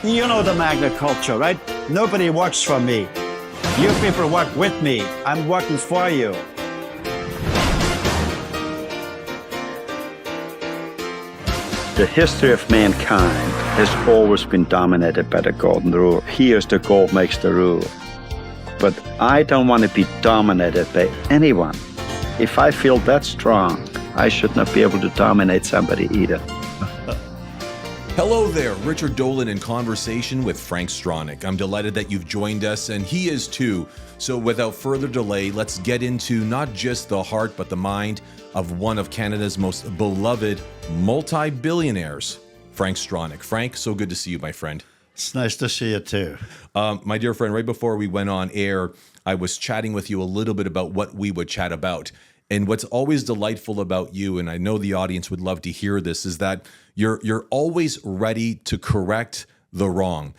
You know the Magna culture, right? Nobody works for me. You people work with me. I'm working for you. The history of mankind has always been dominated by the golden rule. Here's the gold makes the rule. But I don't want to be dominated by anyone. If I feel that strong, I should not be able to dominate somebody either. Hello there, Richard Dolan in conversation with Frank Stronach. I'm delighted that you've joined us, and he is too. So without further delay, let's get into not just the heart, but the mind of one of Canada's most beloved multi-billionaires, Frank Stronach. Frank, so good to see you, my friend. It's nice to see you too. My dear friend, right before we went on air, I was chatting with you a little bit about what we would chat about. And what's always delightful about you, and I know the audience would love to hear this, is that you're always ready to correct the wrong.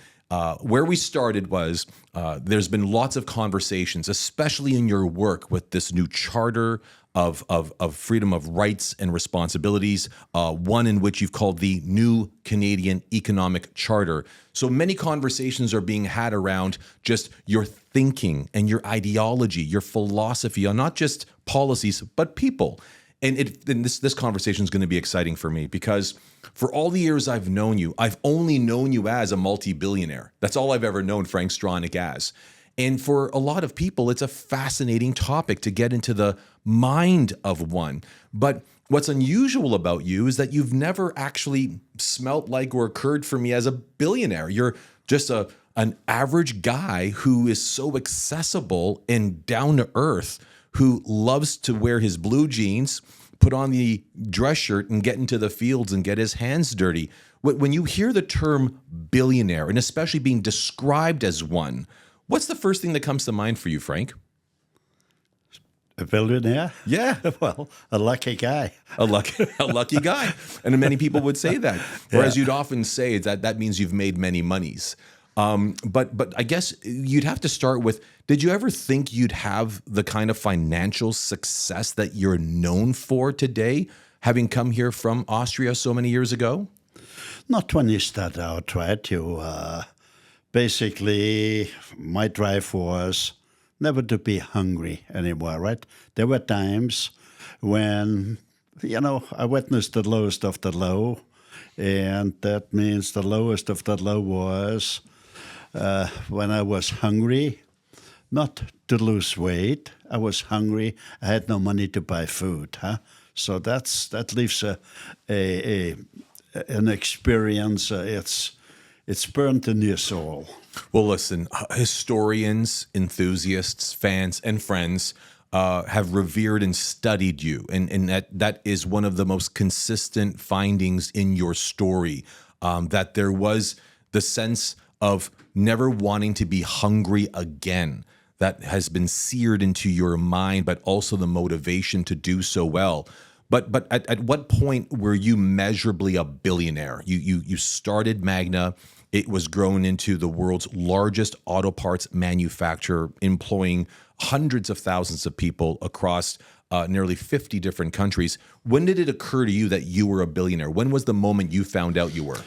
Where we started was there's been lots of conversations, especially in your work with this new charter of freedom of rights and responsibilities, one in which you've called the New Canadian Economic Charter. So many conversations are being had around just your thinking and your ideology, your philosophy on not just policies, but people. And this conversation is going to be exciting for me because for all the years I've known you, I've only known you as a multi-billionaire. That's all I've ever known Frank Stronach as. And for a lot of people, it's a fascinating topic to get into the mind of one. But what's unusual about you is that you've never actually smelt like or occurred for me as a billionaire. You're just an average guy who is so accessible and down to earth, who loves to wear his blue jeans, put on the dress shirt and get into the fields and get his hands dirty. When you hear the term billionaire, and especially being described as one, what's the first thing that comes to mind for you, Frank? A billionaire? Yeah. Well, a lucky guy. A lucky guy. And many people would say that. Whereas you'd often say that means you've made many monies. But I guess you'd have to start with, did you ever think you'd have the kind of financial success that you're known for today, having come here from Austria so many years ago? Not when you start out, right? You basically, my drive was never to be hungry anymore, right? There were times when, I witnessed the lowest of the low, and that means the lowest of the low was when I was hungry, not to lose weight. I was hungry. I had no money to buy food. So that leaves an experience. It's burnt in your soul. Well, listen, historians, enthusiasts, fans, and friends have revered and studied you, and that is one of the most consistent findings in your story, that there was the sense of never wanting to be hungry again. That has been seared into your mind, but also the motivation to do so well. But at what point were you measurably a billionaire? You started Magna. It was grown into the world's largest auto parts manufacturer, employing hundreds of thousands of people across nearly 50 different countries. When did it occur to you that you were a billionaire? When was the moment you found out you were?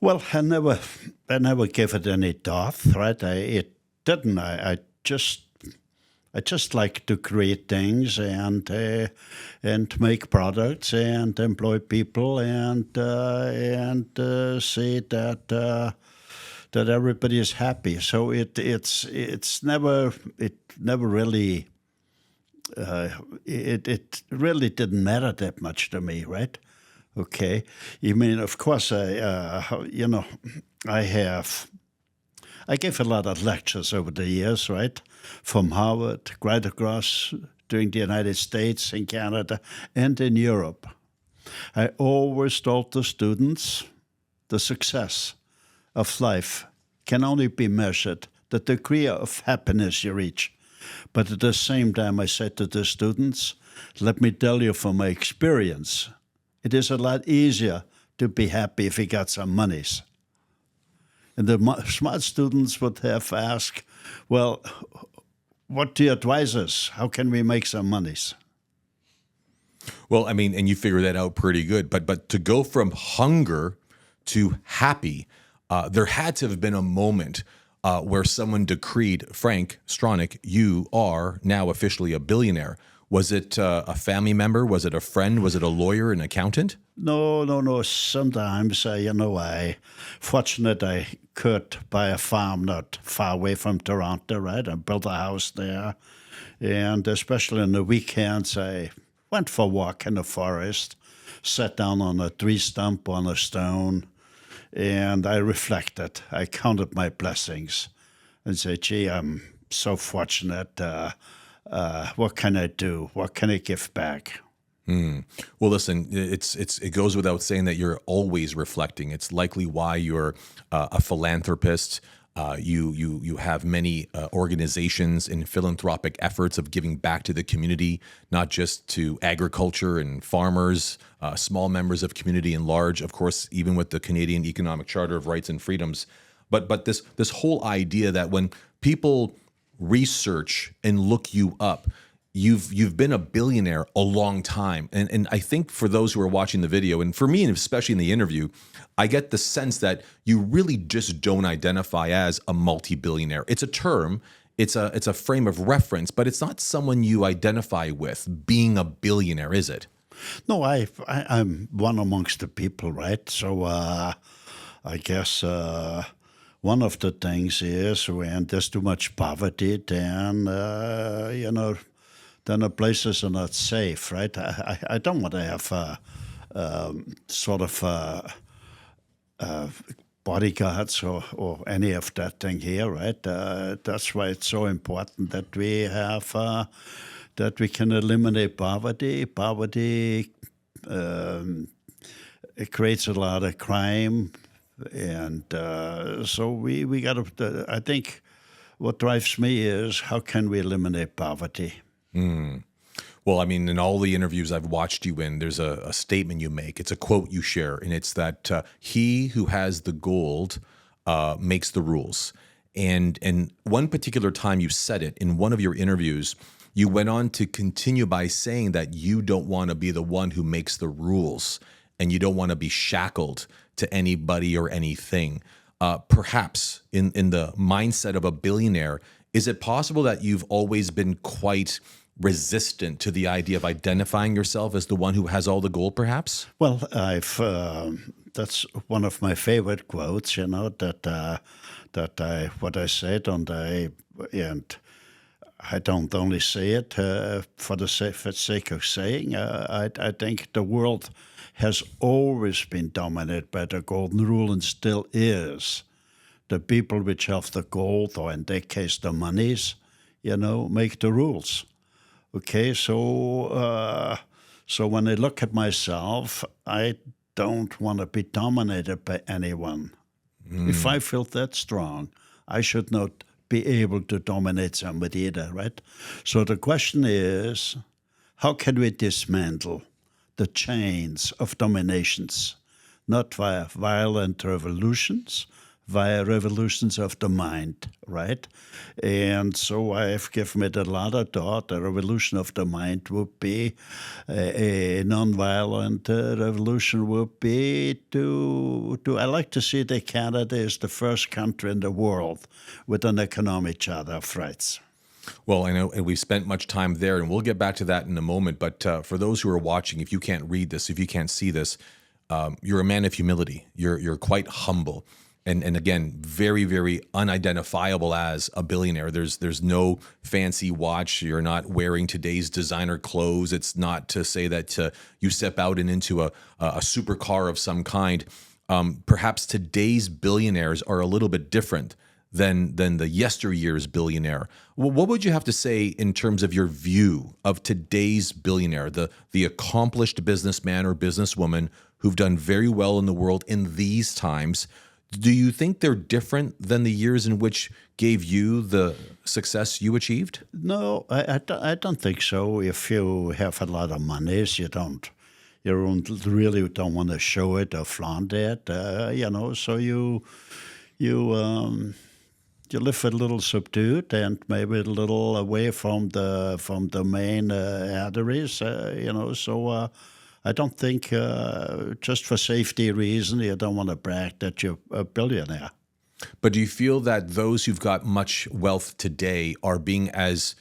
Well, I never gave it any thought, right? It didn't. I just like to create things and make products and employ people and see that everybody is happy. So it never really it really didn't matter that much to me, right? Okay, you mean, of course, I gave a lot of lectures over the years, right? From Harvard, right across during the United States, in Canada, and in Europe. I always told the students the success of life can only be measured the degree of happiness you reach. But at the same time, I said to the students, let me tell you from my experience, it is a lot easier to be happy if you got some monies. And the smart students would have asked, well, what do you advise us? How can we make some monies? Well, I mean, and you figure that out pretty good. But to go from hunger to happy, there had to have been a moment where someone decreed, Frank Stronach, you are now officially a billionaire. Was it a family member? Was it a friend? Was it a lawyer, an accountant? No. Sometimes, I fortunate I could buy a farm not far away from Toronto, right? I built a house there. And especially on the weekends, I went for a walk in the forest, sat down on a tree stump on a stone, and I reflected. I counted my blessings and said, gee, I'm so fortunate. What can I do? What can I give back? Well, listen, it goes without saying that you're always reflecting. It's likely why you're a philanthropist. You have many organizations and philanthropic efforts of giving back to the community, not just to agriculture and farmers, small members of community and large, of course, even with the Canadian Economic Charter of Rights and Freedoms. But this whole idea that when people research and look you up, you've been a billionaire a long time. And I think for those who are watching the video, and for me, and especially in the interview, I get the sense that you really just don't identify as a multi-billionaire. It's a term, it's a frame of reference, but it's not someone you identify with being a billionaire, is it? No, I'm one amongst the people, right? So I guess one of the things is when there's too much poverty, then, then the places are not safe, right? I don't want to have sort of bodyguards or any of that thing here, right? That's why it's so important that we have that we can eliminate poverty. Poverty it creates a lot of crime, and so we got to. I think what drives me is how can we eliminate poverty. Well, I mean, in all the interviews I've watched you in, there's a statement you make. It's a quote you share, and it's that he who has the gold makes the rules. And one particular time you said it in one of your interviews, you went on to continue by saying that you don't want to be the one who makes the rules, and you don't want to be shackled to anybody or anything. Perhaps in the mindset of a billionaire, is it possible that you've always been quite resistant to the idea of identifying yourself as the one who has all the gold, perhaps? Well, that's one of my favorite quotes, that what I said, and I don't only say it for the sake of saying. I think the world has always been dominated by the golden rule and still is. The people which have the gold, or in that case the monies, make the rules. Okay, so when I look at myself, I don't want to be dominated by anyone. If I feel that strong, I should not be able to dominate somebody either, right? So the question is, how can we dismantle the chains of dominations, not via violent revolutions, via revolutions of the mind, right? And so I have given it a lot of thought. A revolution of the mind would be, a nonviolent revolution would be I like to see that Canada is the first country in the world with an economic charter of rights. Well, I know, and we've spent much time there, and we'll get back to that in a moment. But for those who are watching, if you can't read this, if you can't see this, you're a man of humility. You're quite humble. And again, very, very unidentifiable as a billionaire. There's no fancy watch. You're not wearing today's designer clothes. It's not to say that you step out and into a supercar of some kind. Perhaps today's billionaires are a little bit different than the yesteryear's billionaire. Well, what would you have to say in terms of your view of today's billionaire, the accomplished businessman or businesswoman who've done very well in the world in these times? Do you think they're different than the years in which gave you the success you achieved? No, I don't think so. If you have a lot of money, you really don't want to show it or flaunt it, so you live a little subdued and maybe a little away from the main arteries, So I don't think just for safety reason you don't want to brag that you're a billionaire. But do you feel that those who've got much wealth today are being as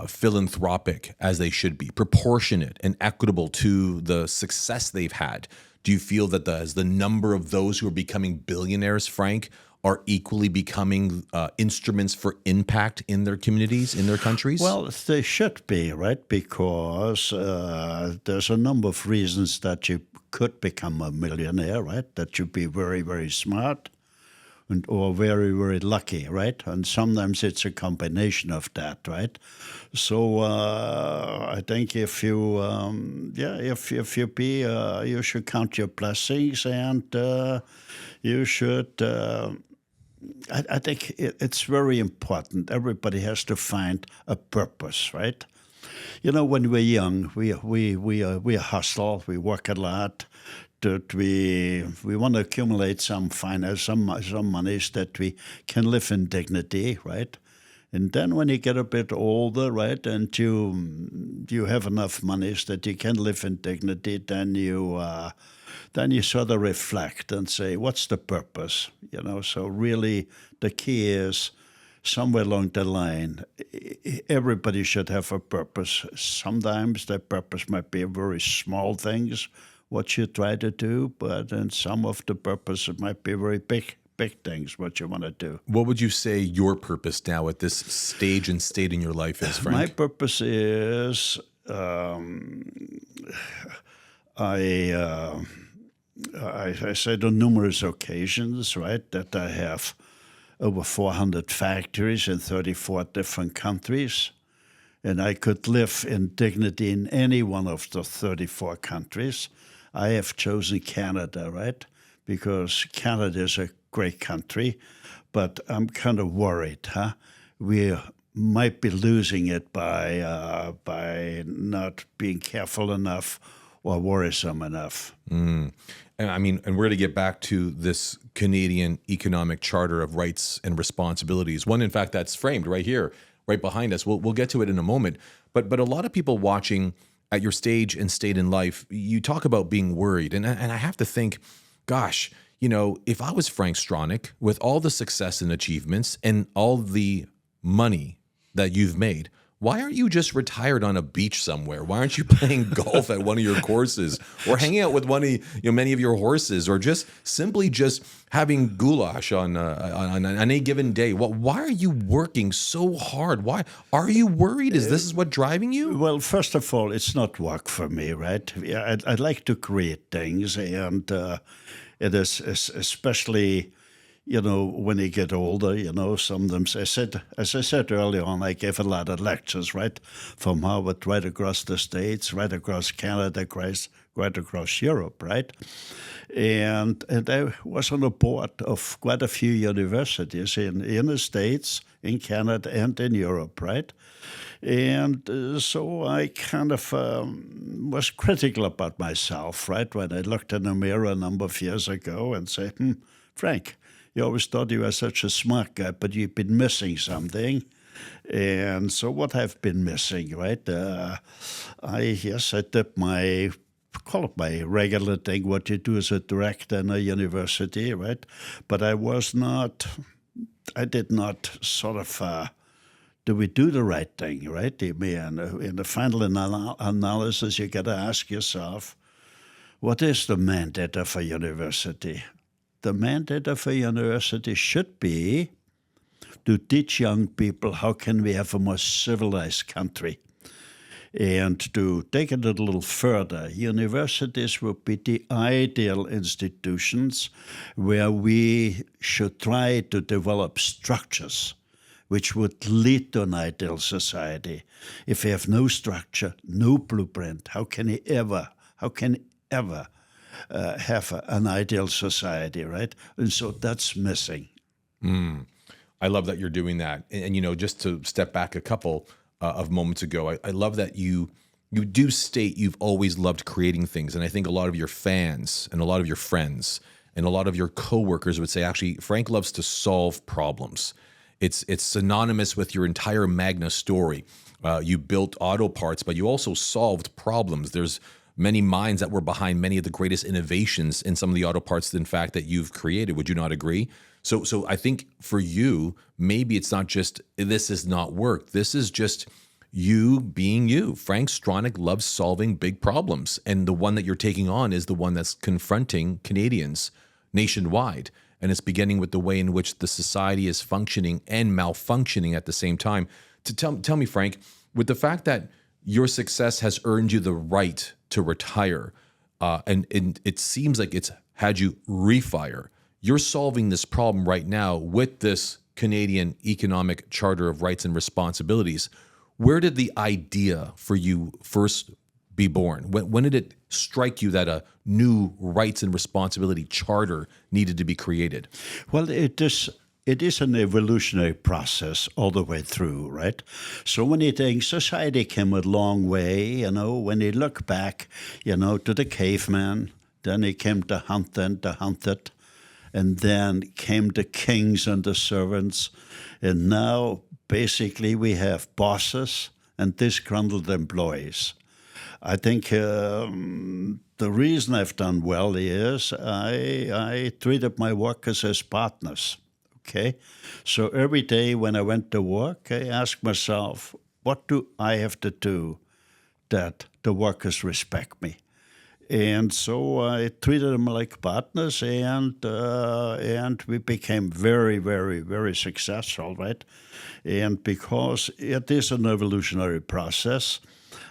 philanthropic as they should be, proportionate and equitable to the success they've had? Do you feel that as the number of those who are becoming billionaires, Frank, are equally becoming instruments for impact in their communities, in their countries? Well, they should be, right? Because there's a number of reasons that you could become a millionaire, right? That you be very, very smart or very, very lucky, right? And sometimes it's a combination of that, right? So I think if you, if you be, you should count your blessings, and you should. I think it's very important. Everybody has to find a purpose, right? You know, when we're young, we hustle, we work a lot. That we want to accumulate some finance, some monies that we can live in dignity, right? And then when you get a bit older, right, and you have enough monies that you can live in dignity, then you sort of reflect and say, what's the purpose? You know, so really the key is somewhere along the line, everybody should have a purpose. Sometimes the purpose might be very small things, what you try to do, but in some of the purpose it might be very big things, what you want to do. What would you say your purpose now at this stage and state in your life is, Frank? My purpose is I said on numerous occasions, right, that I have over 400 factories in 34 different countries, and I could live in dignity in any one of the 34 countries. I have chosen Canada, right, because Canada is a great country, but I'm kind of worried, We might be losing it by not being careful enough or worrisome enough. And I mean, and we're going to get back to this Canadian Economic Charter of Rights and Responsibilities. One, in fact, that's framed right here, right behind us. We'll get to it in a moment. But a lot of people watching at your stage and state in life, you talk about being worried. And I have to think, gosh, you know, if I was Frank Stronach with all the success and achievements and all the money that you've made, why aren't you just retired on a beach somewhere? Why aren't you playing golf at one of your courses, or hanging out with one of many of your horses, or just simply just having goulash on any given day? Why are you working so hard? Why are you worried? Is this what's driving you? Well, first of all, it's not work for me, right? Yeah, I'd like to create things, and it is especially, you know, when you get older, you know, sometimes as I said earlier on, I gave a lot of lectures, right, from Harvard right across the States, right across Canada, right across Europe, right? And I was on the board of quite a few universities in the States, in Canada, and in Europe, right? And so I kind of was critical about myself, right, when I looked in the mirror a number of years ago and said, Frank, you always thought you were such a smart guy, but you've been missing something. And so what I've been missing, right? I did call it my regular thing, what you do as a director in a university, right? But I did not sort of, do we do the right thing, right? In the final analysis, you got to ask yourself, what is the mandate of a university? The mandate of a university should be to teach young people how can we have a more civilized country. And to take it a little further, universities would be the ideal institutions where we should try to develop structures which would lead to an ideal society. If we have no structure, no blueprint, how can you ever have an ideal society, right? And so that's missing. I love that you're doing that. And you know, just to step back a couple of moments ago, I love that you do state you've always loved creating things. And I think a lot of your fans and a lot of your friends and a lot of your coworkers would say, actually, Frank loves to solve problems. It's synonymous with your entire Magna story. You built auto parts, but you also solved problems. There's many minds that were behind many of the greatest innovations in some of the auto parts, in fact, that you've created. Would you not agree? So I think for you, maybe it's not just this is not work. This is just you being you. Frank Stronach loves solving big problems. And the one that you're taking on is the one that's confronting Canadians nationwide. And it's beginning with the way in which the society is functioning and malfunctioning at the same time. To tell me, Frank, with the fact that your success has earned you the right to retire, and it seems like it's had you refire. You're solving this problem right now with this Canadian Economic Charter of Rights and Responsibilities. Where did the idea for you first be born? When did it strike you that a new rights and responsibility charter needed to be created? Well, it is an evolutionary process all the way through, right? So many things, society came a long way, when you look back, to the caveman, then he came to hunt and to hunted, and then came the kings and the servants, and now basically we have bosses and disgruntled employees. I think the reason I've done well is I treated my workers as partners. Okay, so every day when I went to work, I asked myself, what do I have to do that the workers respect me? And so I treated them like partners, and we became very, very, very successful, right? And because it is an evolutionary process,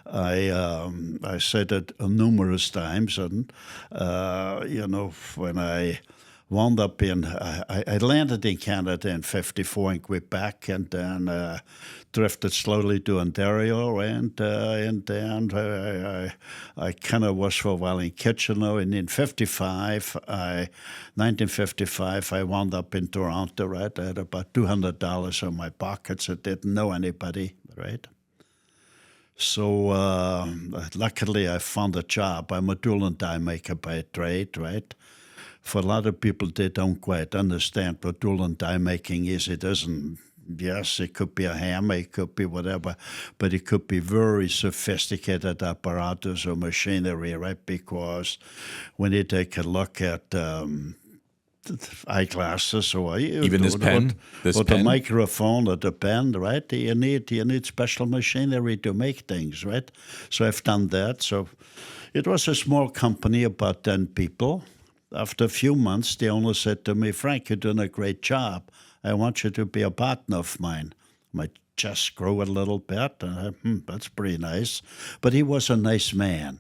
I said it numerous times, and when I wound up I landed in Canada in '54 in Quebec, and then drifted slowly to Ontario, and then I kind of was for a while in Kitchener, and in 1955, I wound up in Toronto, right? I had about $200 in my pockets. I didn't know anybody, right? So luckily I found a job. I'm a tool and die maker by trade, right? For a lot of people, they don't quite understand what tool and die making is. It isn't, yes, it could be a hammer, it could be whatever, but it could be very sophisticated apparatus or machinery, right? Because when you take a look at eyeglasses or even this pen, the microphone or the pen, right? You need special machinery to make things, right? So I've done that. So it was a small company, about 10 people. After a few months, the owner said to me, Frank, you're doing a great job. I want you to be a partner of mine. My chest grew a little bit. That's pretty nice. But he was a nice man.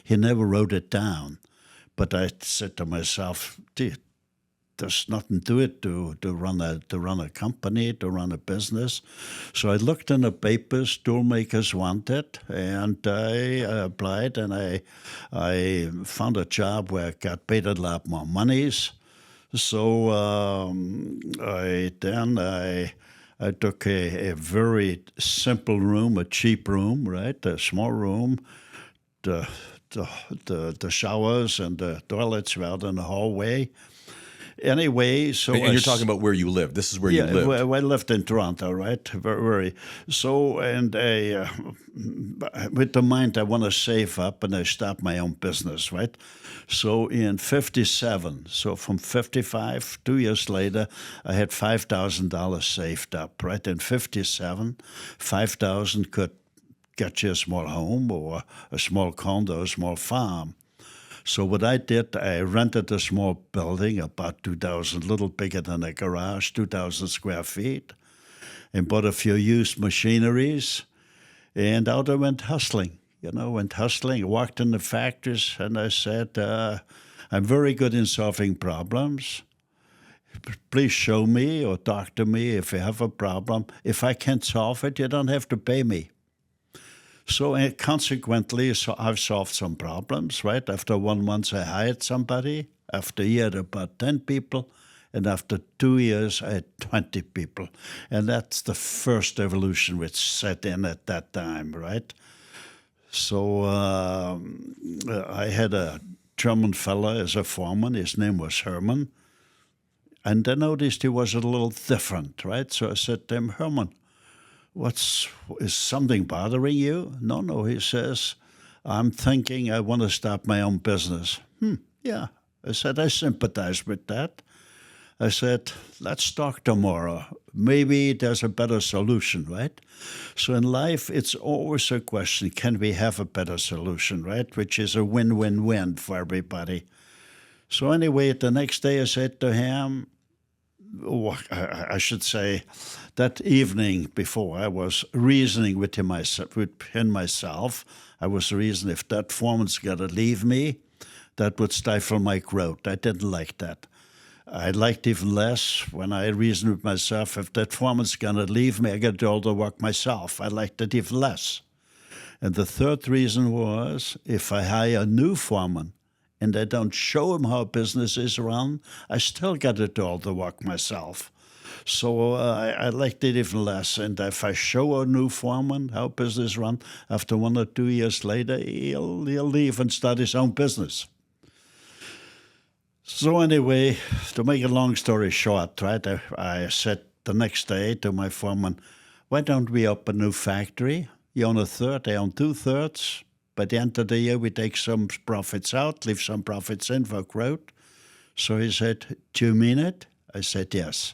He never wrote it down. But I said to myself, there's nothing to it to run a company, to run a business. So I looked in the papers, toolmakers wanted, and I applied, and I found a job where I got paid a lot more monies. So I took a very simple room, a cheap room, right, a small room. The showers and the toilets were out in the hallway. Anyway, so and you're talking about where you live. This is where you lived. I lived in Toronto, right? Very. So, and with the mind, I want to save up, and I start my own business, right? So in '57, so from '55, 2 years later, I had $5,000 saved up, right? In '57, $5,000 could get you a small home or a small condo, a small farm. So what I did, I rented a small building, about 2,000, a little bigger than a garage, 2,000 square feet, and bought a few used machineries, and out I went hustling. I walked in the factories, and I said, I'm very good in solving problems. Please show me or talk to me if you have a problem. If I can't solve it, you don't have to pay me. So consequently, I've solved some problems, right? After 1 month, I hired somebody. After a year, about 10 people. And after 2 years, I had 20 people. And that's the first evolution which set in at that time, right? So I had a German fella as a foreman. His name was Herman. And I noticed he was a little different, right? So I said to him, Herman, is something bothering you? No, he says, I'm thinking I want to start my own business. Yeah. I said, I sympathize with that. I said, let's talk tomorrow. Maybe there's a better solution, right? So in life, it's always a question, can we have a better solution, right? Which is a win-win-win for everybody. So anyway, the next day I said to him, I should say, that evening before, I was reasoning within myself. I was reasoning, if that foreman's got to leave me, that would stifle my growth. I didn't like that. I liked even less when I reasoned with myself, if that foreman's going to leave me, I got to do all the work myself. I liked it even less. And the third reason was, if I hire a new foreman and I don't show him how business is run, I still got to do all the work myself. So I liked it even less. And if I show a new foreman how business is run, after 1 or 2 years later, he'll leave and start his own business. So anyway, to make a long story short, right, I said the next day to my foreman, why don't we open a new factory? You own a third, I own 2/3. By the end of the year, we take some profits out, leave some profits in for growth. So he said, do you mean it? I said, yes.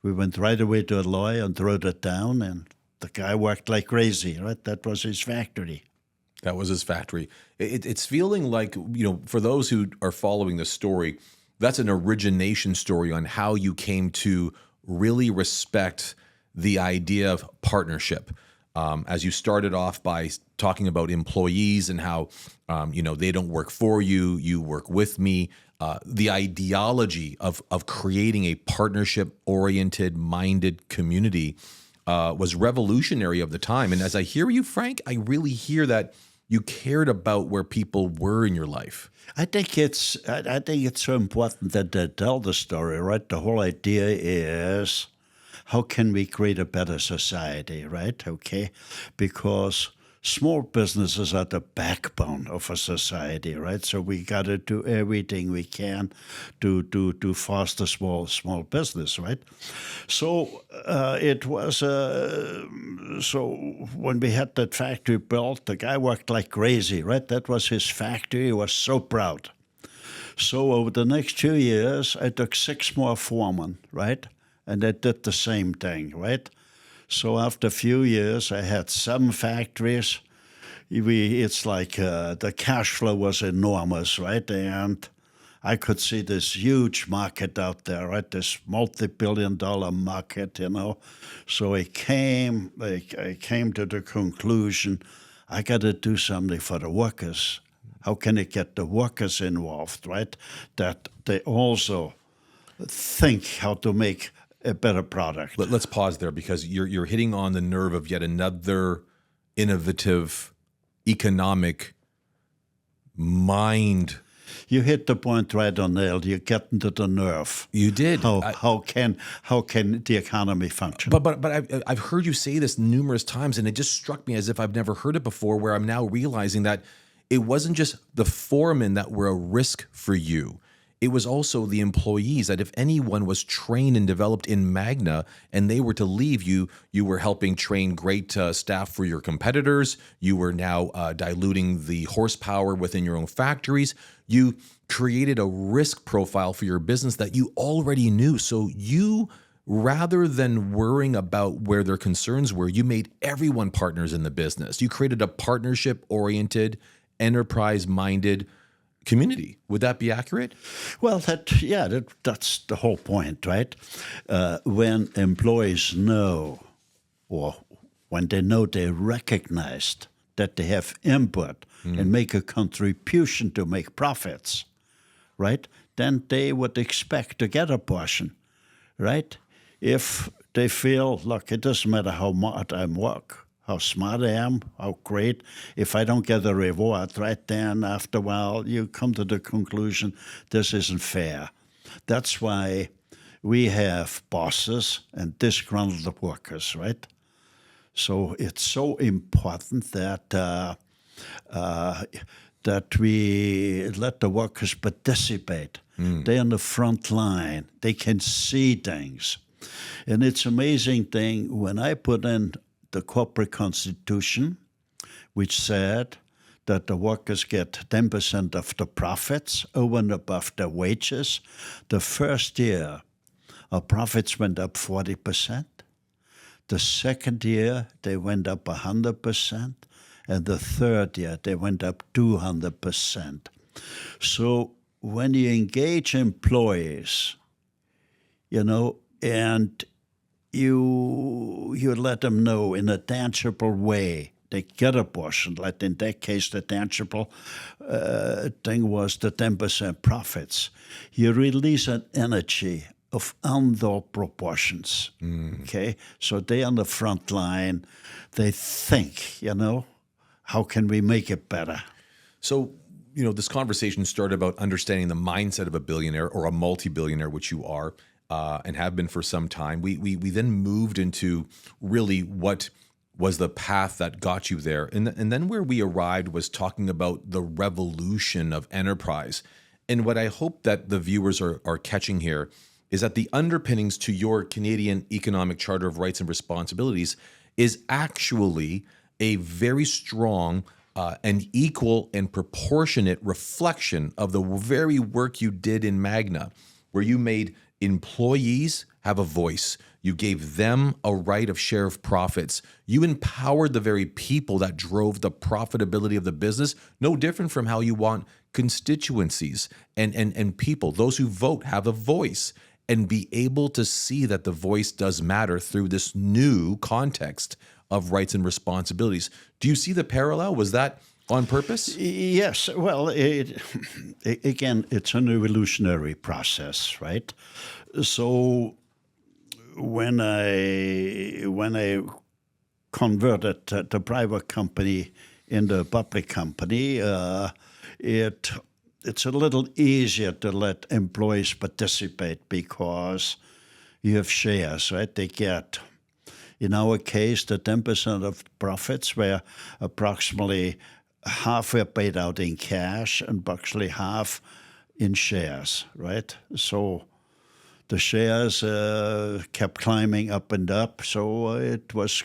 We went right away to a lawyer and wrote it down, and the guy worked like crazy, right? That was his factory. That was his factory. It's feeling like, for those who are following the story, that's an origination story on how you came to really respect the idea of partnership. As you started off by talking about employees and how, they don't work for you, you work with me. The ideology of creating a partnership-oriented, minded community was revolutionary of the time. And as I hear you, Frank, I really hear that you cared about where people were in your life. I think it's so important that they tell the story, right? The whole idea is, how can we create a better society, right? Okay, because small businesses are the backbone of a society, right? So we got to do everything we can to foster small business, right? So it was so when we had that factory built, the guy worked like crazy, right? That was his factory. He was so proud. So over the next 2 years, I took 6 more foremen, right? And they did the same thing, right? So after a few years, I had 7 factories. It's like the cash flow was enormous, right? And I could see this huge market out there, right? This multi-billion-dollar market, So I came to the conclusion, I got to do something for the workers. How can I get the workers involved, right? That they also think how to make a better product. Let's pause there, because you're hitting on the nerve of yet another innovative economic mind. You hit the point right on nail. You get into the nerve. You did. How can the economy function? But I've heard you say this numerous times, and it just struck me as if I've never heard it before, where I'm now realizing that it wasn't just the foremen that were a risk for you. It was also the employees, that if anyone was trained and developed in Magna and they were to leave, you were helping train great staff for your competitors. You were now diluting the horsepower within your own factories. You created a risk profile for your business that you already knew. So you, rather than worrying about where their concerns were, you made everyone partners in the business. You created a partnership-oriented, enterprise-minded community. Would that be accurate? Well, that's the whole point, right? When employees know, or when they recognized that they have input and make a contribution to make profits, right? Then they would expect to get a portion, right? If they feel, look, it doesn't matter how much I work, how smart I am, how great. If I don't get a reward, right, then after a while you come to the conclusion this isn't fair. That's why we have bosses and disgruntled workers, right? So it's so important that we let the workers participate. They're on the front line. They can see things. And it's an amazing thing when I put in the corporate constitution, which said that the workers get 10% of the profits over and above their wages. The first year, our profits went up 40%. The second year, they went up 100%. And the third year, they went up 200%. So when you engage employees, and you let them know in a tangible way, they get a portion. Like in that case, the tangible thing was the 10% profits. You release an energy of untold proportions. Okay, so they on the front line, they think, how can we make it better? So, this conversation started about understanding the mindset of a billionaire or a multi-billionaire, which you are and have been for some time. We then moved into really what was the path that got you there. And then where we arrived was talking about the revolution of enterprise. And what I hope that the viewers are catching here is that the underpinnings to your Canadian Economic Charter of Rights and Responsibilities is actually a very strong and equal and proportionate reflection of the very work you did in Magna, where you made employees have a voice. You gave them a right of share of profits. You empowered the very people that drove the profitability of the business, no different from how you want constituencies and people, those who vote, have a voice and be able to see that the voice does matter through this new context of rights and responsibilities. Do you see the parallel? Was that on purpose? Yes. Well, again, it's an evolutionary process, right? So when I converted the private company into a public company, it's a little easier to let employees participate because you have shares, right? They get, in our case, the 10% of profits, where approximately half were paid out in cash and approximately half in shares, right? So the shares kept climbing up and up, so it was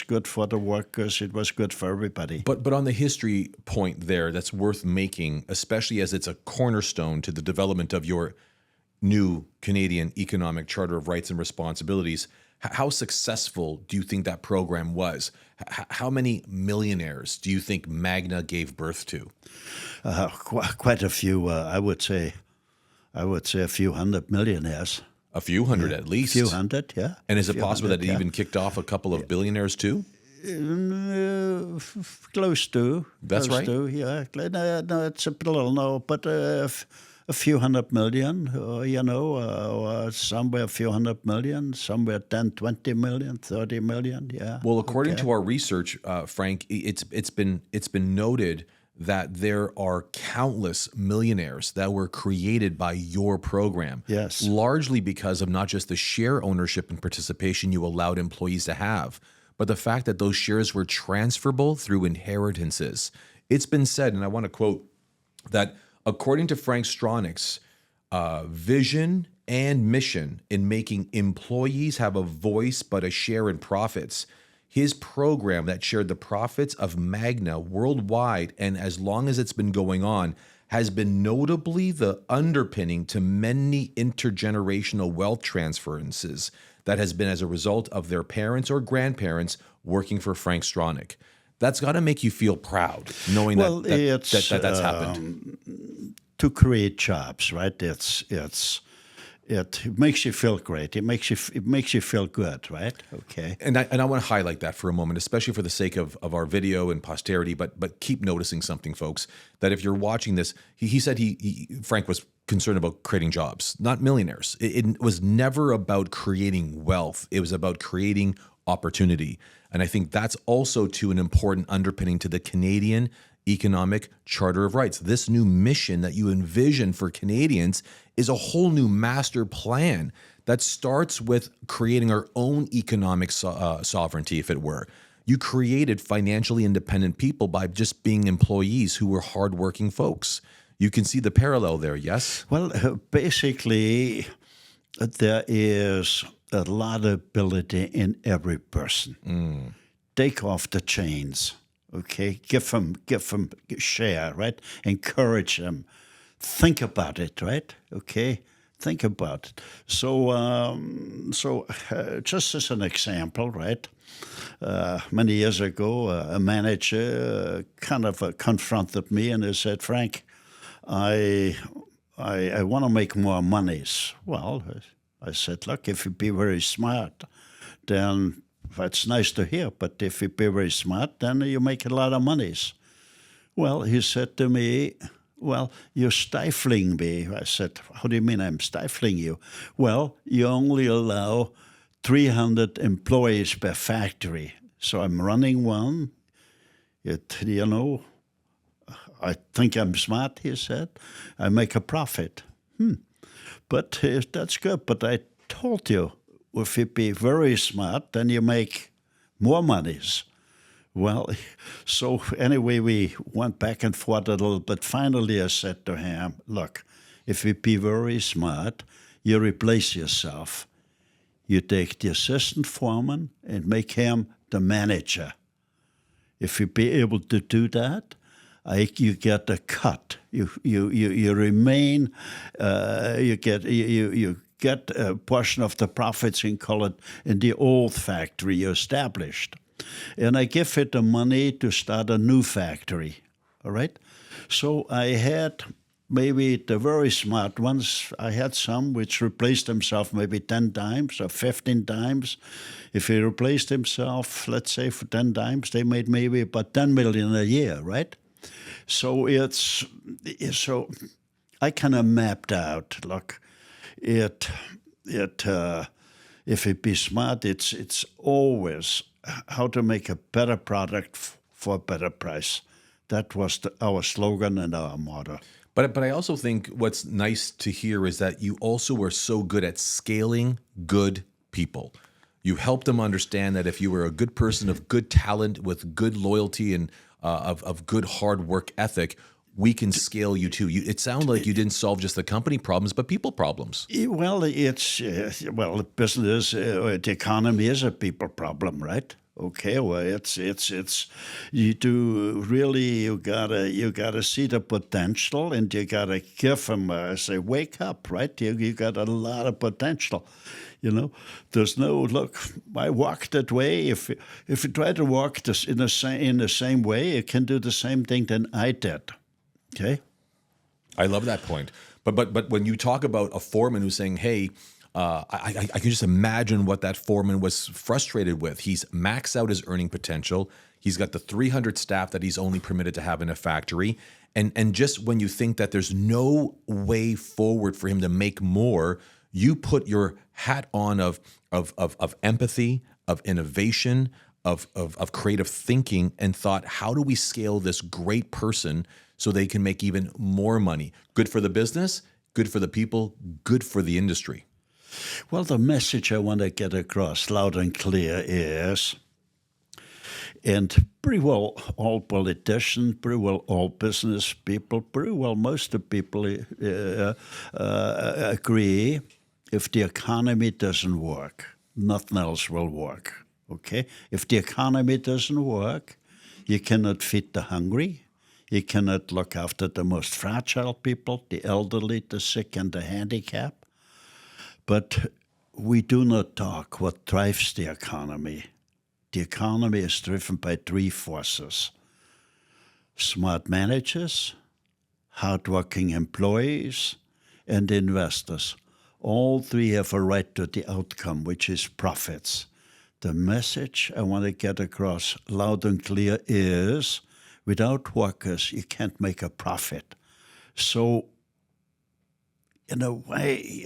good for the workers. It was good for everybody. But on the history point there, that's worth making, especially as it's a cornerstone to the development of your new Canadian Economic Charter of Rights and Responsibilities. How successful do you think that program was? How many millionaires do you think Magna gave birth to? Quite a few. I would say a few hundred millionaires. A few hundred at least? A few hundred, yeah. And is it possible that it even kicked off a couple of billionaires too? Close to. That's close right? to, yeah. No, it's a little, no, but a few hundred million, or somewhere a few hundred million, somewhere 10, 20 million, 30 million, yeah. Well, according to our research, Frank, it's been noted that there are countless millionaires that were created by your program. Yes. Largely because of not just the share ownership and participation you allowed employees to have, but the fact that those shares were transferable through inheritances. It's been said, and I want to quote, that according to Frank Stronach's vision and mission in making employees have a voice but a share in profits, his program that shared the profits of Magna worldwide, and as long as it's been going on, has been notably the underpinning to many intergenerational wealth transferences that has been as a result of their parents or grandparents working for Frank Stronach. That's got to make you feel proud, knowing that's happened. To create jobs, right? It makes you feel great. It makes you feel good, right? Okay. And I want to highlight that for a moment, especially for the sake of our video and posterity. But keep noticing something, folks. That if you're watching this, he said Frank was concerned about creating jobs, not millionaires. It was never about creating wealth. It was about creating opportunity. And I think that's also an important underpinning to the Canadian Economic Charter of Rights. This new mission that you envision for Canadians is a whole new master plan that starts with creating our own economic sovereignty, if it were. You created financially independent people by just being employees who were hardworking folks. You can see the parallel there, yes? Well, basically, there is a lot of ability in every person. Take off the chains. Okay, give them share, right? Encourage them. Think about it, right? Okay, think about it. So, just as an example, right? Many years ago, a manager kind of confronted me and he said, "Frank, I want to make more monies." Well, I said, "Look, if you be very smart, then that's nice to hear. But if you be very smart, then you make a lot of monies." Well, he said to me, "Well, you're stifling me." I said, "How do you mean I'm stifling you?" "Well, you only allow 300 employees per factory. So I'm running one. I think I'm smart," he said. "I make a profit." But that's good. But I told you, if you be very smart, then you make more monies. Well, so anyway, we went back and forth a little bit. Finally, I said to him, "Look, if you be very smart, you replace yourself. You take the assistant foreman and make him the manager. If you be able to do that, you get a cut. You remain. You get a portion of the profits and call it in the old factory you established, and I give it the money to start a new factory." All right. So I had maybe the very smart ones. I had some which replaced themselves maybe 10 times or 15 times. If he replaced himself, let's say for 10 times, they made maybe about 10 million a year, right? So I kind of mapped out. Look, if it be smart, it's always how to make a better product for a better price. That was our slogan and our motto. But I also think what's nice to hear is that you also were so good at scaling good people. You helped them understand that if you were a good person of good talent with good loyalty and of good hard work ethic, we can scale you too. It sounded like you didn't solve just the company problems, but people problems. Well, business, the economy is a people problem, right? Okay, well, it's you do really you gotta see the potential, and you gotta give them say wake up, right? You got a lot of potential, There's no look. I walk that way. If you try to walk this in the same way, you can do the same thing that I did. Okay, I love that point. But when you talk about a foreman who's saying, "Hey," I can just imagine what that foreman was frustrated with. He's maxed out his earning potential. He's got the 300 staff that he's only permitted to have in a factory. And just when you think that there's no way forward for him to make more, you put your hat on of empathy, of innovation, of creative thinking, and thought, how do we scale this great person so they can make even more money? Good for the business, good for the people, good for the industry. Well, the message I want to get across loud and clear is, and pretty well all politicians, pretty well all business people, pretty well most of the people agree, if the economy doesn't work, nothing else will work, okay? If the economy doesn't work, you cannot feed the hungry, you cannot look after the most fragile people, the elderly, the sick, and the handicapped. But we do not talk what drives the economy. The economy is driven by three forces: smart managers, hardworking employees, and investors. All three have a right to the outcome, which is profits. The message I want to get across loud and clear is, without workers, you can't make a profit. So, in a way,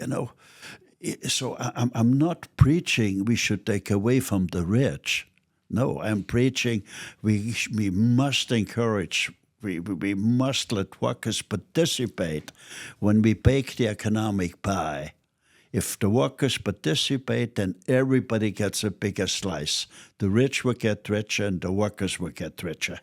so I'm not preaching we should take away from the rich. No, I'm preaching we must encourage, we must let workers participate when we bake the economic pie. If the workers participate, then everybody gets a bigger slice. The rich will get richer and the workers will get richer.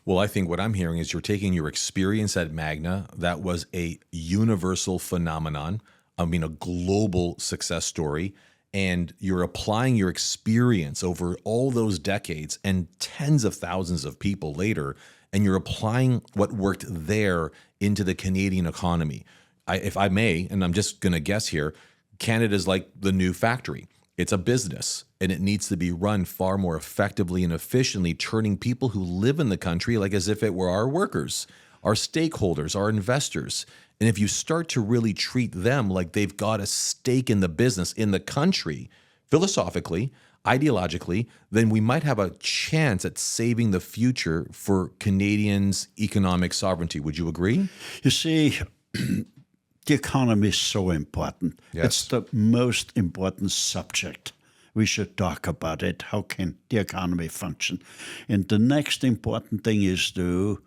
Well, I think what I'm hearing is you're taking your experience at Magna, that was a universal phenomenon, a global success story, and you're applying your experience over all those decades and tens of thousands of people later, and you're applying what worked there into the Canadian economy. If I may, and I'm just going to guess here, Canada's like the new factory. It's a business, and it needs to be run far more effectively and efficiently, turning people who live in the country like as if it were our workers, our stakeholders, our investors. And if you start to really treat them like they've got a stake in the business, in the country, philosophically, ideologically, then we might have a chance at saving the future for Canadians' economic sovereignty. Would you agree? You see, the economy is so important. Yes. It's the most important subject. We should talk about it. How can the economy function? And the next important thing is the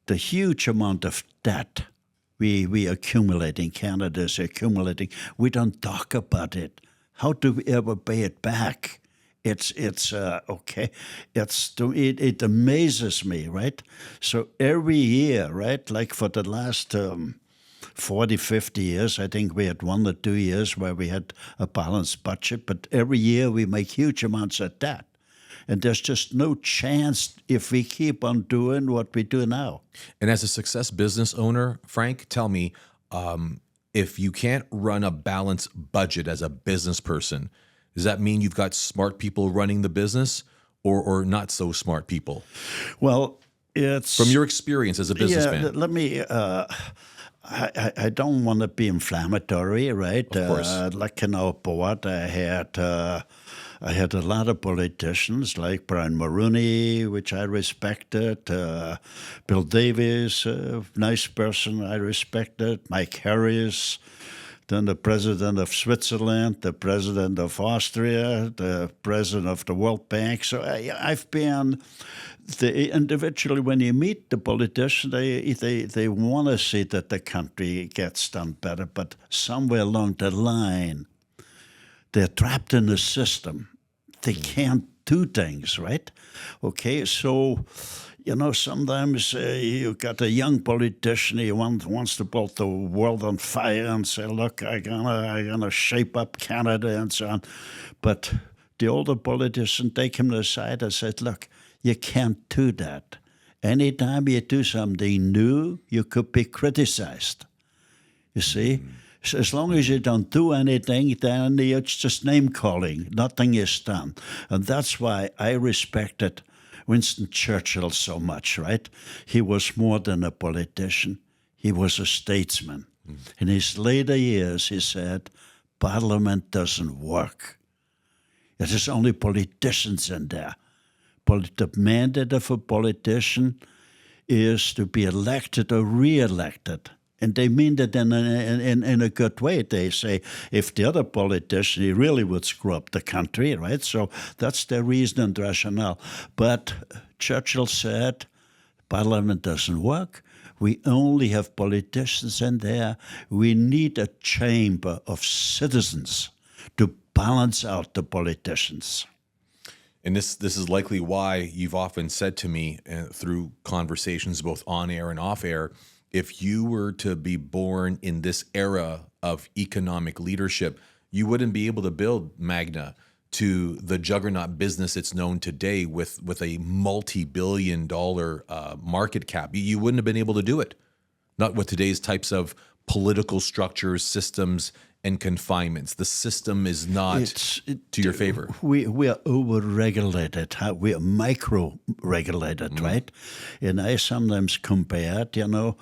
huge amount of debt we accumulate in Canada is accumulating. We don't talk about it. How do we ever pay it back? Okay. It amazes me, right? So every year, right, like for the last 40, 50 years, I think we had 1 or 2 years where we had a balanced budget, but every year we make huge amounts of debt. And there's just no chance if we keep on doing what we do now. And as a success business owner, Frank, tell me, if you can't run a balanced budget as a business person, does that mean you've got smart people running the business or not so smart people? Well, it's... From your experience as a businessman. Yeah, let me... I don't want to be inflammatory, right? Of course. Like in our board, I had a lot of politicians like Brian Mulroney, which I respected, Bill Davis, a nice person I respected, Mike Harris, then the president of Switzerland, the president of Austria, the president of the World Bank. So I've been... individually, when you meet the politicians, they want to see that the country gets done better, but somewhere along the line, they're trapped in the system. They can't do things, right? Okay, so, sometimes you got a young politician, he wants to put the world on fire and say, look, I'm gonna shape up Canada and so on. But the older politician take him aside and said, look, you can't do that. Anytime you do something new, you could be criticized. You see? So as long as you don't do anything, then it's just name-calling. Nothing is done. And that's why I respected Winston Churchill so much, right? He was more than a politician. He was a statesman. In his later years, he said, Parliament doesn't work. There's only politicians in there. The mandate of a politician is to be elected or re-elected. And they mean that in a good way. They say if the other politician, he really would screw up the country, right? So that's their reason and rationale. But Churchill said, Parliament doesn't work. We only have politicians in there. We need a chamber of citizens to balance out the politicians. And this is likely why you've often said to me through conversations both on air and off air, if you were to be born in this era of economic leadership, you wouldn't be able to build Magna to the juggernaut business it's known today with a multi-billion-dollar market cap. You wouldn't have been able to do it, not with today's types of political structures, systems, and confinements. The system is not to your favor. We are over-regulated. We are micro-regulated, right? And I sometimes compare it,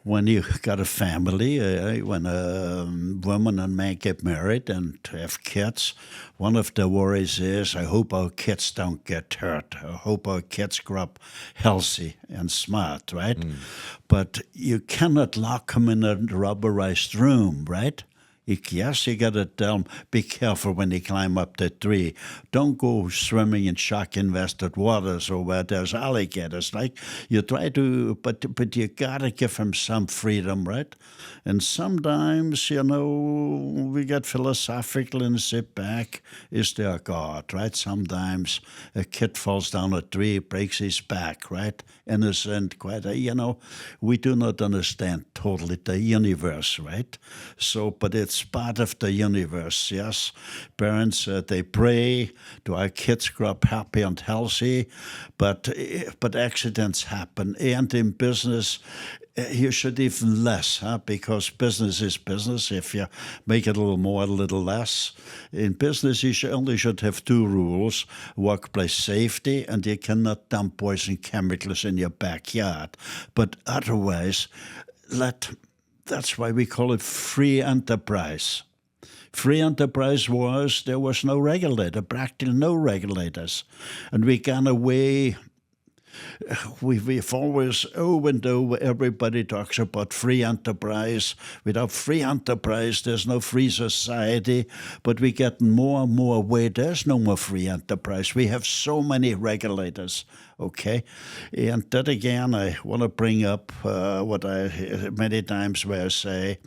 when you got a family, when a woman and man get married and have kids, one of the worries is, I hope our kids don't get hurt. I hope our kids grow up healthy and smart, right? But you cannot lock them in a rubberized room, right? Yes, you got to tell them, be careful when you climb up the tree. Don't go swimming in shark-infested waters or where there's alligators. Like, you try to, but you got to give them some freedom, right? And sometimes, we get philosophical and sit back. Is there a God, right? Sometimes a kid falls down a tree, breaks his back, right? Innocent, we do not understand totally the universe, right? So, but it's It's part of the universe, yes. Parents, they pray to our kids grow up happy and healthy, but accidents happen. And in business, you should even less, because business is business. If you make it a little more, a little less. In business, you only should have two rules: workplace safety, and you cannot dump poison chemicals in your backyard. But otherwise, that's why we call it free enterprise. Free enterprise was, there was no regulator, practically no regulators. And we gone away. We've always, over and over, everybody talks about free enterprise. Without free enterprise, there's no free society. But we get more and more away. There's no more free enterprise. We have so many regulators, okay? And that again, I want to bring up what I many times where I say,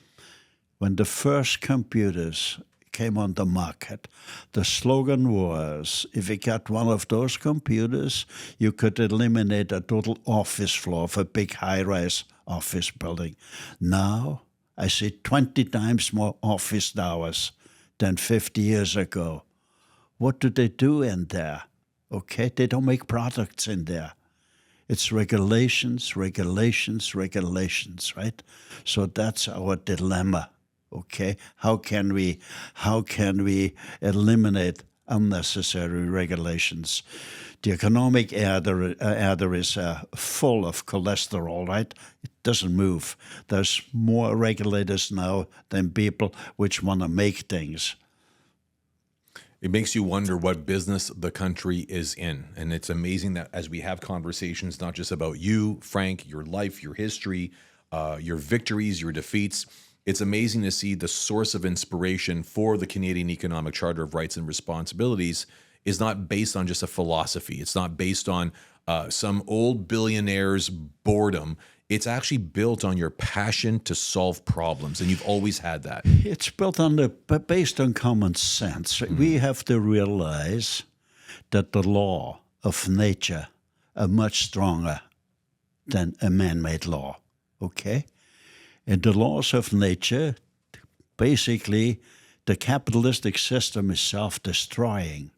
when the first computers came on the market, the slogan was, if you got one of those computers, you could eliminate a total office floor of a big high-rise office building. Now, I see 20 times more office hours than 50 years ago. What do they do in there? Okay, they don't make products in there. It's regulations, regulations, regulations, right? So that's our dilemma. Okay, how can we eliminate unnecessary regulations? The economic adder is full of cholesterol, right? It doesn't move. There's more regulators now than people which want to make things. It makes you wonder what business the country is in. And it's amazing that as we have conversations, not just about you, Frank, your life, your history, your victories, your defeats, it's amazing to see the source of inspiration for the Canadian Economic Charter of Rights and Responsibilities is not based on just a philosophy. It's not based on some old billionaire's boredom. It's actually built on your passion to solve problems, and you've always had that. It's built on based on common sense. Mm-hmm. We have to realize that the law of nature are much stronger than a man-made law, okay? And the laws of nature, basically, the capitalistic system is self-destroying,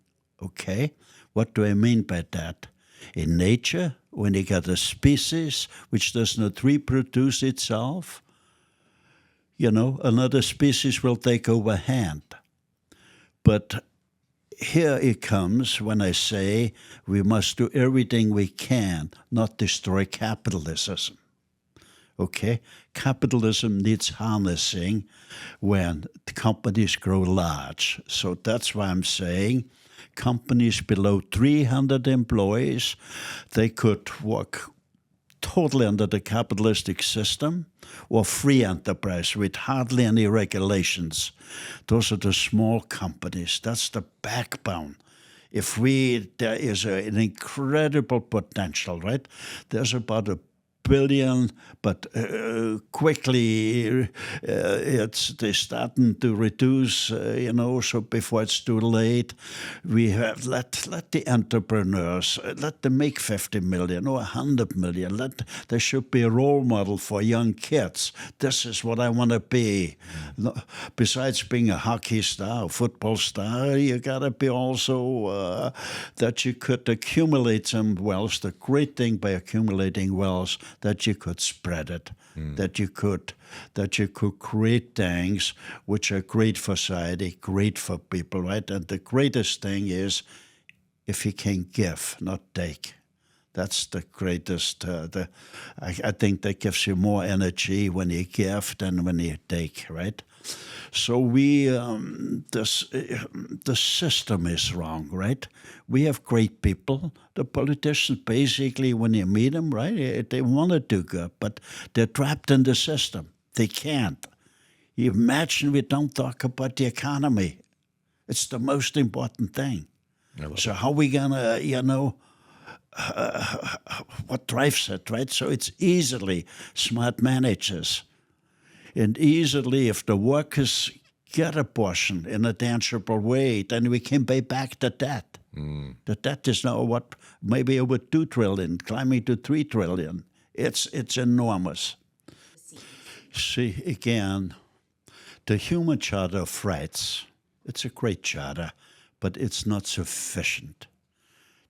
okay? What do I mean by that? In nature, when you get a species which does not reproduce itself, another species will take overhand. But here it comes when I say we must do everything we can not destroy capitalism. Okay, capitalism needs harnessing when companies grow large. So that's why I'm saying companies below 300 employees, they could work totally under the capitalistic system or free enterprise with hardly any regulations. Those are the small companies. That's the backbone. There is an incredible potential, right? There's about $1 billion, but quickly they're starting to reduce, so before it's too late, we have let the entrepreneurs, let them make 50 million or 100 million. There should be a role model for young kids. This is what I want to be. Besides being a hockey star, a football star, you got to be also that you could accumulate some wealth. The great thing by accumulating wealth, that you could spread it, that you could create things which are great for society, great for people, right? And the greatest thing is if you can give, not take. That's the greatest. I think that gives you more energy when you give than when you take, right? So the system is wrong, right? We have great people. The politicians, basically, when you meet them, right, they want to do good, but they're trapped in the system. They can't. You imagine we don't talk about the economy. It's the most important thing. So how are we going to, what drives it, right? So it's easily smart managers. And easily, if the workers get a portion in a tangible way, then we can pay back the debt. The debt is now maybe over 2 trillion, climbing to 3 trillion. It's enormous. See, again, The Human Charter of Rights, it's a great charter, but it's not sufficient.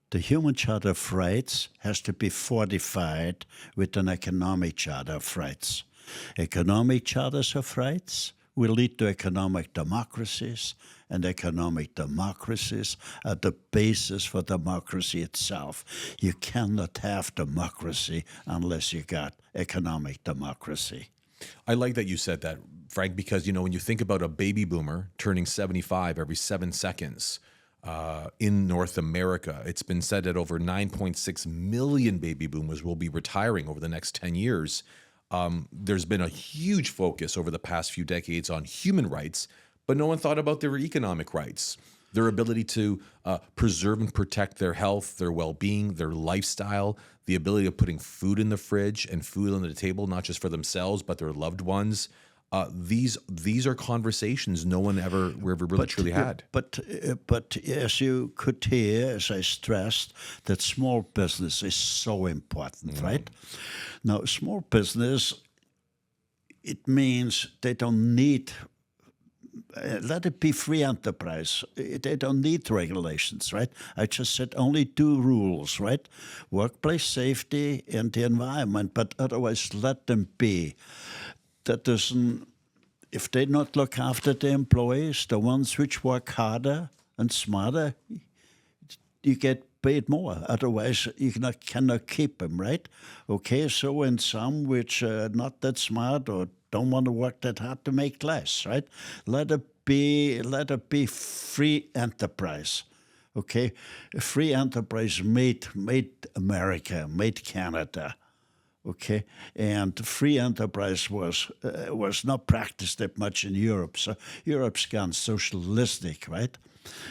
The Human Charter of Rights has to be fortified with an Economic Charter of Rights. Economic Charters of Rights will lead to economic democracies, and economic democracies are the basis for democracy itself. You cannot have democracy unless you got economic democracy. I like that you said that, Frank, because, when you think about a baby boomer turning 75 every 7 seconds in North America, it's been said that over 9.6 million baby boomers will be retiring over the next 10 years. There's been a huge focus over the past few decades on human rights, but no one thought about their economic rights, their ability to preserve and protect their health, their well-being, their lifestyle, the ability of putting food in the fridge and food on the table, not just for themselves, but their loved ones. These are conversations no one ever really truly had. But as you could hear, as I stressed, that small business is so important, right? Now, small business, it means they don't need. Let it be free enterprise. They don't need regulations, right? I just said only 2 rules, right? Workplace safety and the environment, but otherwise let them be. That doesn't, if they not look after the employees, the ones which work harder and smarter, you get paid more. Otherwise, you cannot keep them, right? Okay, so in some which are not that smart or don't want to work that hard to make less, right? Let it be free enterprise. Okay, free enterprise made America, made Canada. Okay, and free enterprise was not practiced that much in Europe. So Europe's gone socialistic, right?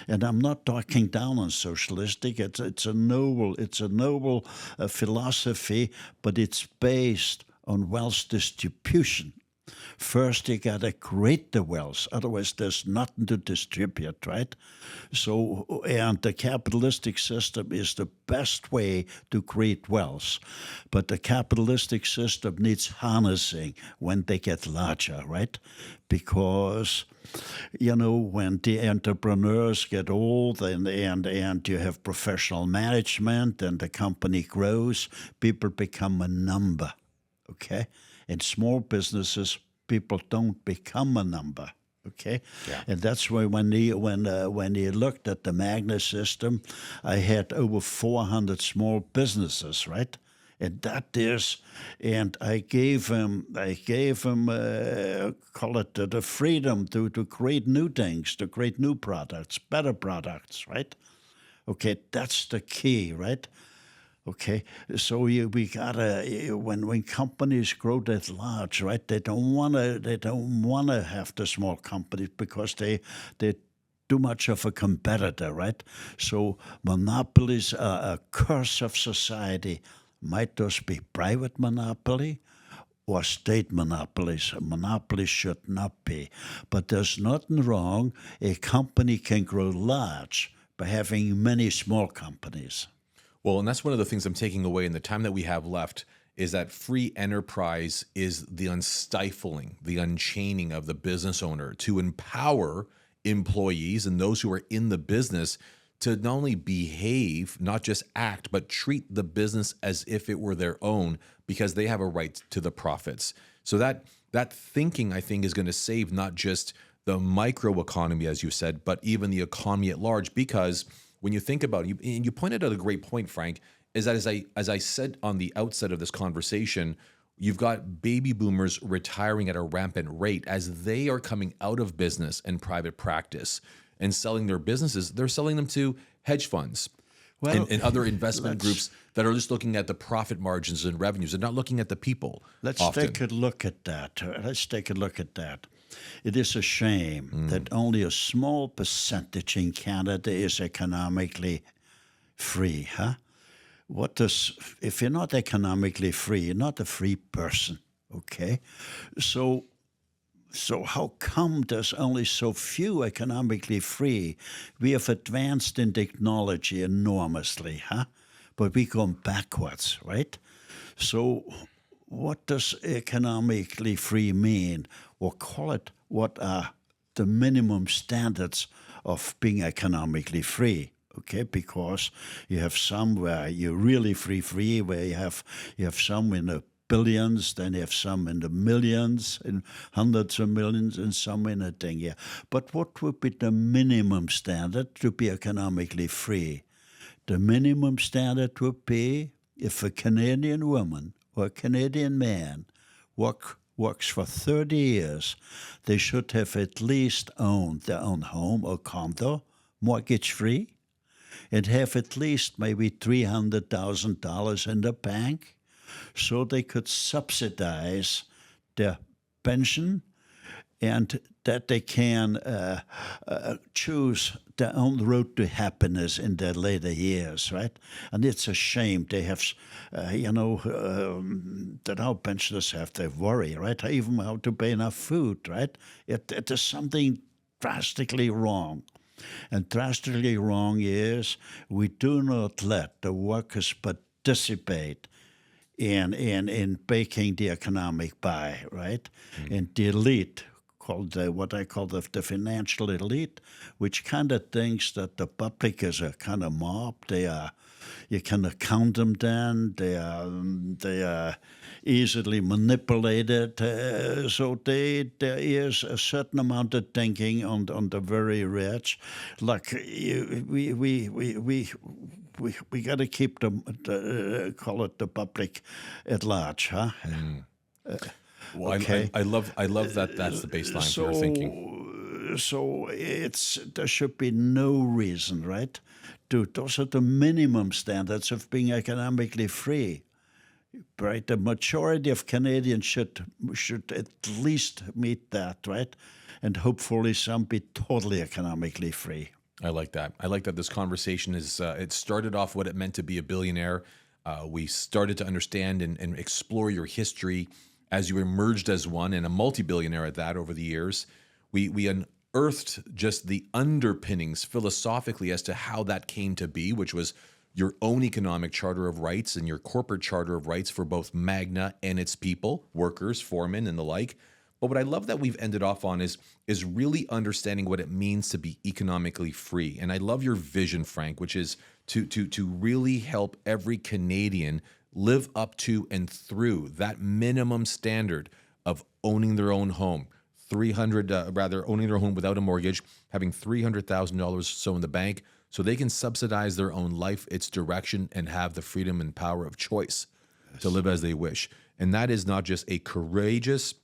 And I'm not talking down on socialistic. It's a noble philosophy, but it's based on wealth distribution. First, you got to create the wealth. Otherwise, there's nothing to distribute, right? So, and the capitalistic system is the best way to create wealth. But the capitalistic system needs harnessing when they get larger, right? Because, when the entrepreneurs get old and you have professional management and the company grows, people become a number, okay? In small businesses, people don't become a number, okay? Yeah. And that's why when you looked at the Magna system, I had over 400 small businesses, right? And I gave them call it the freedom to create new things, to create new products, better products, right? Okay, that's the key, right? Okay, so we gotta when companies grow that large, right? They don't wanna have the small companies because they're too much of a competitor, right? So monopolies are a curse of society. Might those be private monopoly or state monopolies? Monopolies should not be. But there's nothing wrong. A company can grow large by having many small companies. Well, and that's one of the things I'm taking away in the time that we have left is that free enterprise is the unstifling, the unchaining of the business owner to empower employees and those who are in the business to not only behave, not just act, but treat the business as if it were their own because they have a right to the profits. So that thinking, I think, is going to save not just the microeconomy, as you said, but even the economy at large, because when you think about it, and you pointed out a great point, Frank, is that as I said on the outset of this conversation, you've got baby boomers retiring at a rampant rate as they are coming out of business and private practice and selling their businesses. They're selling them to hedge funds and other investment groups that are just looking at the profit margins and revenues and not looking at the people. Let's take a look at that. It is a shame that only a small percentage in Canada is economically free, huh? If you're not economically free, you're not a free person, okay? So how come there's only so few economically free? We have advanced in technology enormously, huh? But we're going backwards, right? So what does economically free mean? Or call it what are the minimum standards of being economically free. Okay, because you have some where you're really free, where you have some in the billions, then you have some in the millions, in hundreds of millions, and some in a thing. Yeah, but what would be the minimum standard to be economically free? The minimum standard would be if a Canadian woman or a Canadian man works for 30 years, they should have at least owned their own home or condo, mortgage-free, and have at least maybe $300,000 in the bank so they could subsidize their pension and that they can choose their own road to happiness in their later years, right? And it's a shame they have, that our pensioners have to worry, right? Even how to pay enough food, right? It is something drastically wrong. And drastically wrong is we do not let the workers participate in making the economic pie, right? And the elite, called what I call the financial elite, which kind of thinks that the public is a kind of mob. You can account them then. They are easily manipulated. So there is a certain amount of thinking on the very rich. Like we got to keep call it the public at large, huh? Well, okay. I love that. That's the baseline for your thinking. So there should be no reason, right? Those are the minimum standards of being economically free, right? The majority of Canadians should at least meet that, right? And hopefully some be totally economically free. I like that. I like that this conversation is, it started off what it meant to be a billionaire. We started to understand and explore your history as you emerged as one and a multi-billionaire at that over the years. We unearthed just the underpinnings philosophically as to how that came to be, which was your own economic charter of rights and your corporate charter of rights for both Magna and its people, workers, foremen, and the like. But what I love that we've ended off on is really understanding what it means to be economically free. And I love your vision, Frank, which is to really help every Canadian live up to and through that minimum standard of owning their own home, owning their home without a mortgage, having $300,000 or so in the bank, so they can subsidize their own life, its direction, and have the freedom and power of choice to live as they wish. And that is not just a courageous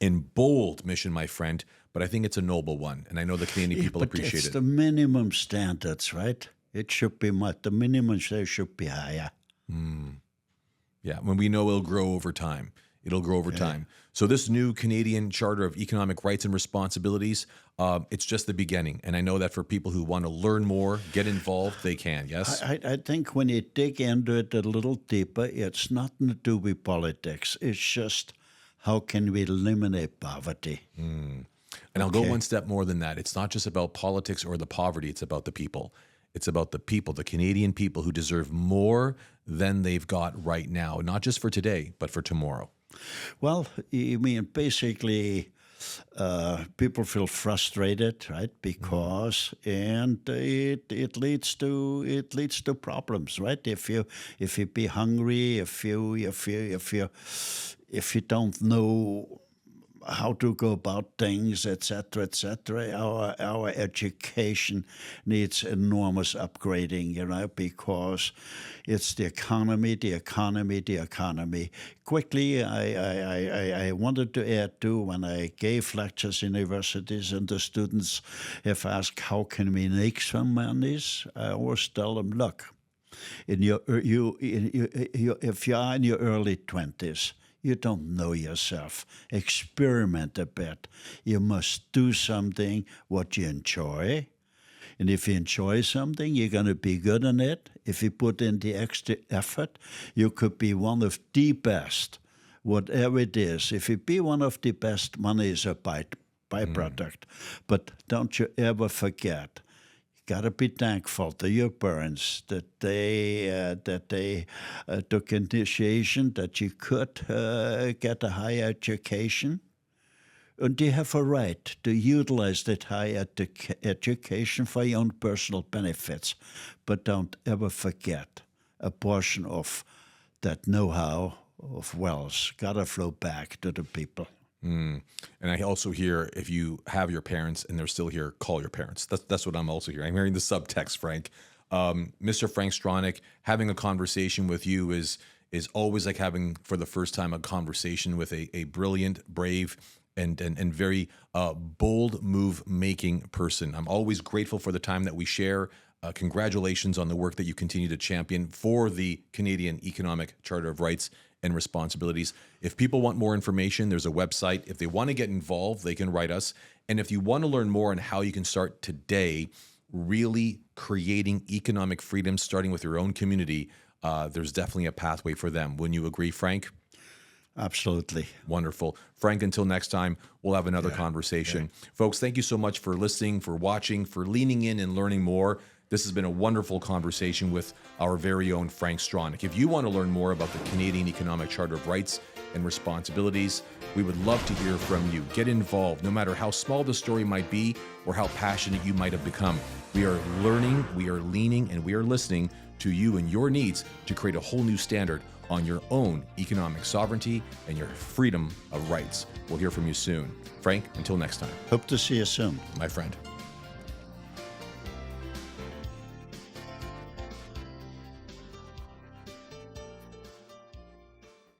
and bold mission, my friend, but I think it's a noble one. And I know the Canadian people appreciate it. It's the minimum standards, right? It should be the minimum standards should be higher. Yeah, when we know it'll grow over time. It'll grow over time. So this new Canadian Charter of Economic Rights and Responsibilities, it's just the beginning. And I know that for people who want to learn more, get involved, they can, yes? I think when you dig into it a little deeper, it's nothing to do with politics. It's just how can we eliminate poverty? And I'll go one step more than that. It's not just about politics or the poverty. It's about the people. It's about the people, the Canadian people who deserve more than they've got right now, not just for today, but for tomorrow. Well, you mean basically people feel frustrated, right? Because and it leads to problems, right? If you be hungry, if you don't know how to go about things, etc., etc. Our education needs enormous upgrading, because it's the economy. Quickly, I wanted to add too, when I gave lectures in universities and the students have asked how can we make some monies, I always tell them, look, if you are in your early 20s. You don't know yourself. Experiment a bit. You must do something what you enjoy. And if you enjoy something, you're going to be good in it. If you put in the extra effort, you could be one of the best, whatever it is. If you be one of the best, money is a byproduct. But don't you ever forget, got to be thankful to your parents that they took initiation, that you could get a higher education. And they have a right to utilize that higher education for your own personal benefits. But don't ever forget a portion of that know-how of wealth got to flow back to the people. And I also hear, if you have your parents and they're still here, call your parents. That's what I'm also hearing. I'm hearing the subtext, Frank. Mr. Frank Stronach, having a conversation with you is always like having, for the first time, a conversation with a brilliant, brave, and very bold move-making person. I'm always grateful for the time that we share. Congratulations on the work that you continue to champion for the Canadian Economic Charter of Rights and Responsibilities. If people want more information, there's a website. If they want to get involved, they can write us. And if you want to learn more on how you can start today really creating economic freedom, starting with your own community, there's definitely a pathway for them. Wouldn't you agree, Frank? Absolutely. Wonderful. Frank, until next time, we'll have another conversation. Folks, thank you so much for listening, for watching, for leaning in and learning more. This has been a wonderful conversation with our very own Frank Stronach. If you want to learn more about the Canadian Economic Charter of Rights and Responsibilities, we would love to hear from you. Get involved, no matter how small the story might be or how passionate you might have become. We are learning, we are leaning, and we are listening to you and your needs to create a whole new standard on your own economic sovereignty and your freedom of rights. We'll hear from you soon. Frank, until next time. Hope to see you soon. My friend.